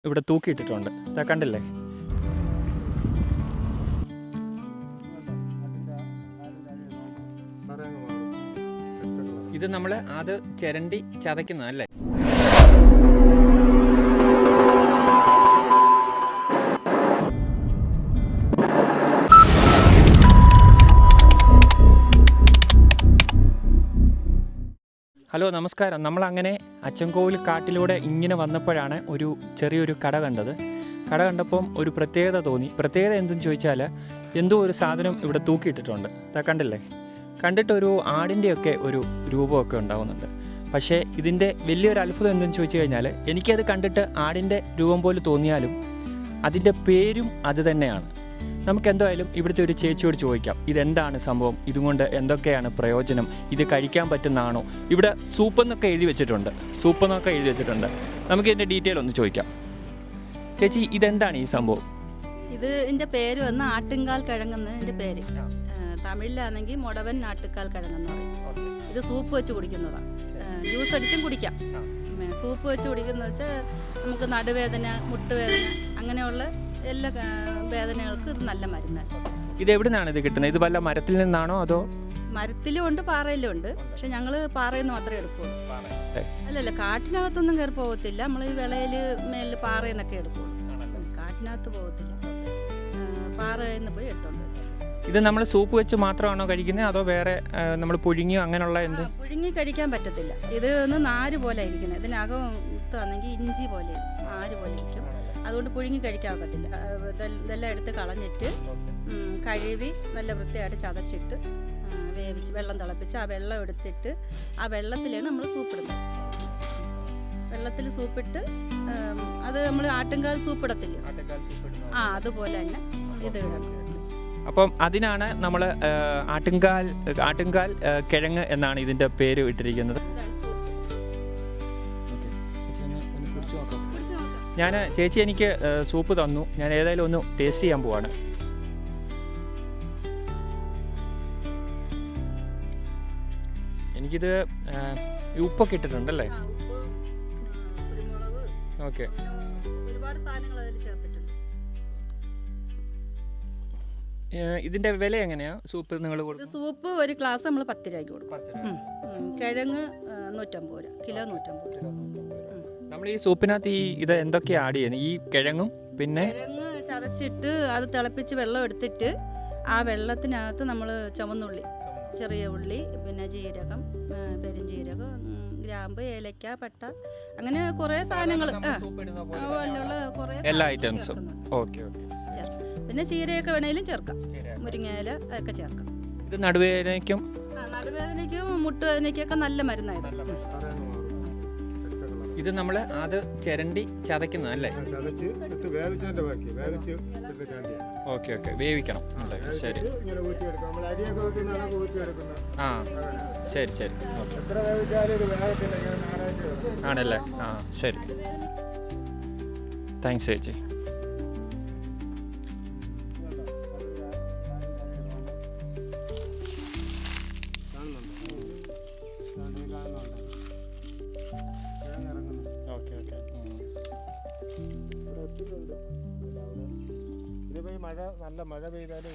ഇവിടെ തൂക്കിയിട്ടിട്ടുണ്ട്. ദാ കണ്ടില്ലേ? ഇത് നമ്മൾ അത് ചിരണ്ടി ചതയ്ക്കുന്നതല്ലേ? ഹലോ, നമസ്കാരം. നമ്മളങ്ങനെ അച്ചൻകോവിൽ കാട്ടിലൂടെ ഇങ്ങനെ വന്നപ്പോഴാണ് ഒരു ചെറിയൊരു കട കണ്ടത്. കട കണ്ടപ്പം ഒരു പ്രത്യേകത തോന്നി. പ്രത്യേകത എന്തെന്ന് ചോദിച്ചാൽ എന്തോ ഒരു സാധനം ഇവിടെ തൂക്കിയിട്ടിട്ടുണ്ട്. ഇതാ കണ്ടില്ലേ? കണ്ടിട്ടൊരു ആടിൻ്റെയൊക്കെ ഒരു രൂപമൊക്കെ ഉണ്ടാകുന്നുണ്ട്. പക്ഷേ ഇതിൻ്റെ വലിയൊരു അത്ഭുതം എന്തെന്ന് ചോദിച്ചു കഴിഞ്ഞാൽ എനിക്കത് കണ്ടിട്ട് ആടിൻ്റെ രൂപം പോലെ തോന്നിയാലും അതിൻ്റെ പേരും അത് തന്നെയാണ്. നമുക്കെന്തായാലും ഇവിടുത്തെ ഒരു ചേച്ചിയോട് ചോദിക്കാം, ഇതെന്താണ് സംഭവം, ഇതുകൊണ്ട് എന്തൊക്കെയാണ് പ്രയോജനം, ഇത് കഴിക്കാൻ പറ്റുന്നതാണോ? ഇവിടെ സൂപ്പെന്നൊക്കെ എഴുതി വെച്ചിട്ടുണ്ട്. നമുക്ക് ഇതിൻ്റെ ഡീറ്റെയിൽ ഒന്ന് ചോദിക്കാം. ചേച്ചി, ഇതെന്താണ് ഈ സംഭവം? ഇതിൻ്റെ പേര് വന്ന് ആട്ടുംകാൽ കിഴങ്ങെന്ന് ഇതിൻ്റെ പേര്. തമിഴിലാണെങ്കിൽ മുടവൻ ആട്ടുകാൽ കിഴങ്ങെന്ന് പറയും. ഇത് സൂപ്പ് വെച്ച് കുടിക്കുന്നതാണ്. ജ്യൂസ് അടിച്ചും കുടിക്കാം. സൂപ്പ് വെച്ച് കുടിക്കുന്നത് വെച്ചാൽ നമുക്ക് നടുവേദന, മുട്ടുവേദന, അങ്ങനെയുള്ള എല്ലാ വേദനകൾക്ക് ഇത് നല്ല മരുന്നാണ്. ഇത് എവിടെ നിന്നാണ് ഇത് കിട്ടുന്നത്? ഇത് വല്ല മരത്തിൽ നിന്നാണോ അതോ? മരത്തിലും ഉണ്ട്, പാറയിലും ഉണ്ട്. പക്ഷെ ഞങ്ങൾ പാറയിൽ നിന്ന് മാത്രമേ എടുക്കുള്ളൂ. അല്ലല്ല, കാട്ടിനകത്തൊന്നും കയറി പോകത്തില്ല. നമ്മൾ ഈ വിളയിൽ മേലിൽ പാറയിൽ നിന്നൊക്കെ എടുക്കുള്ളൂ. കാട്ടിനകത്ത് പോകത്തില്ല, പാറയിൽ നിന്ന് പോയി എടുത്തോണ്ട്. ഇത് നമ്മൾ സൂപ്പ് വെച്ച് മാത്രമാണോ കഴിക്കുന്നത് അതോ വേറെ നമ്മൾ പുഴുങ്ങിയോ അങ്ങനെയുള്ള എന്ത്? പുഴുങ്ങി കഴിക്കാൻ പറ്റത്തില്ല. ഇത് ഒന്ന് നാര് പോലെ ഇരിക്കുന്നത്. ഇതിനകം ഇതാണെങ്കിൽ ഇഞ്ചി പോലെ നാര് പോലെ ഇരിക്കും. അതുകൊണ്ട് പുഴുങ്ങി കഴിക്കാൻ ഒക്കത്തില്ല. ഇതെല്ലാം എടുത്ത് കളഞ്ഞിട്ട് കഴുകി നല്ല വൃത്തിയായിട്ട് ചതച്ചിട്ട് വേവിച്ച് വെള്ളം തിളപ്പിച്ച് ആ വെള്ളം എടുത്തിട്ട് ആ വെള്ളത്തിലാണ് നമ്മൾ സൂപ്പിടുന്നത്. വെള്ളത്തിൽ സൂപ്പിട്ട് അത് നമ്മൾ ആട്ടുംകാൽ സൂപ്പിടത്തില്ല, അതുപോലെ തന്നെ ഇത് ഇടണം. അപ്പം അതിനാണ് നമ്മൾ ആട്ടുംകാൽ കിഴങ്ങ് എന്നാണ് ഇതിൻ്റെ പേര് ഇട്ടിരിക്കുന്നത്. ചേച്ചി എനിക്ക് സൂപ്പ് തന്നു. ഞാൻ ഏതായാലും ഒന്ന് ടേസ്റ്റ് ചെയ്യാൻ പോവാണ്. എനിക്കിത് ഉപ്പൊക്കെ ഇട്ടിട്ടുണ്ടല്ലേ? ഓക്കെ. ഇതിന്റെ വില എങ്ങനെയാ? സൂപ്പ് നിങ്ങൾ കൊടുക്കും? സൂപ്പ് ഒരു ഗ്ലാസ് നമ്മൾ 10 രൂപയ്ക്ക് കൊടുക്കും. കിഴങ്ങ് 150 രൂപ, കിലോ 150 രൂപ. നമ്മൾ ഈ സൂപ്പിനകത്ത് ഇത് എന്തൊക്കെയാണ് ആഡ് ചെയ്യുന്നത്? ഈ കിഴങ്ങും പിന്നെ കിഴങ്ങ് ചതച്ചിട്ട് അത് തിളപ്പിച്ച് വെള്ളം എടുത്തിട്ട് ആ വെള്ളത്തിനകത്ത് നമ്മൾ ചുവന്നുള്ളി, ചെറിയ ഉള്ളി, പിന്നെ ജീരകം, പെരുംജീരകം, ഗ്രാമ്പ്, ഏലക്ക, പട്ട, അങ്ങനെ കുറേ സാധനങ്ങൾ, എല്ലാ ഐറ്റംസും. ഓക്കെ. പിന്നെ ചീരയൊക്കെ വേണേലും ചേർക്കാം, മുരിങ്ങയില ഒക്കെ ചേർക്കാം. ഇത് നടുവേദനയ്ക്കും മുട്ടുവേദനയ്ക്കൊക്കെ നല്ല മരുന്നായിരുന്നു. ഇത് നമ്മൾ അത് ചിരണ്ടി ചതയ്ക്കുന്നതല്ലേ? ഓക്കെ. വേവിക്കണം. ശരി. ശരി. ആണല്ലേ? ശരി. താങ്ക്സ് ചേച്ചി. നല്ല മഴ പെയ്താലും